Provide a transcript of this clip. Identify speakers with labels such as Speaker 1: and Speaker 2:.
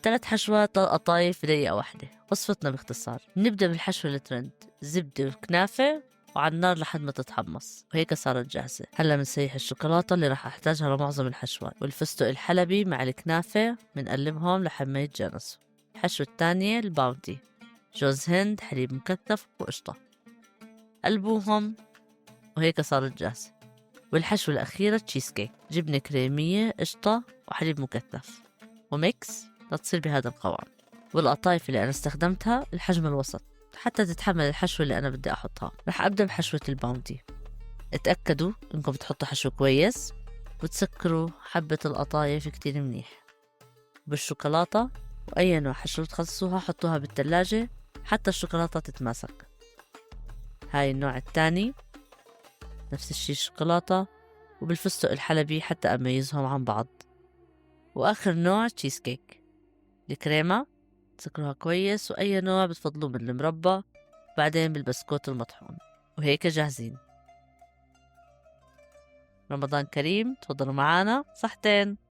Speaker 1: 3 حشوات للقطايف في دقيقة واحدة. وصفتنا باختصار: نبدأ بالحشو الترند، زبدة وكنافة وعلى النار لحد ما تتحمص، وهيك صارت جاهزة. هلا بنسيح الشوكولاتة اللي راح احتاجها لمعظم الحشوات والفستق الحلبي مع الكنافة، بنقلبهم لحد ما يتجانسوا. الحشوة الثانية الباونتي، جوز هند، حليب مكثف وقشطة، قلبوهم وهيك صارت جاهزة. والحشوة الأخيرة تشيز كيك، جبنة كريمية، قشطة وحليب مكثف وميكس لتصير بهذا القوام. والقطايف اللي أنا استخدمتها الحجم الوسط حتى تتحمل الحشوة اللي أنا بدي أحطها. رح أبدأ بحشوة الباونتي. اتأكدوا إنكم بتحطوا حشو كويس وتسكروا حبة القطايف كتير منيح بالشوكولاتة، وأي نوع حشو تخصصوها حطوها بالتلاجة حتى الشوكولاتة تتماسك. هاي النوع الثاني نفس الشي الشوكولاتة وبالفستق الحلبي حتى أميزهم عن بعض. وآخر نوع تشيز كيك، الكريمة تسكروها كويس، وأي نوع بتفضلوه من المربى، بعدين بالبسكوت المطحون، وهيك جاهزين. رمضان كريم، تفضلوا معانا صحتين.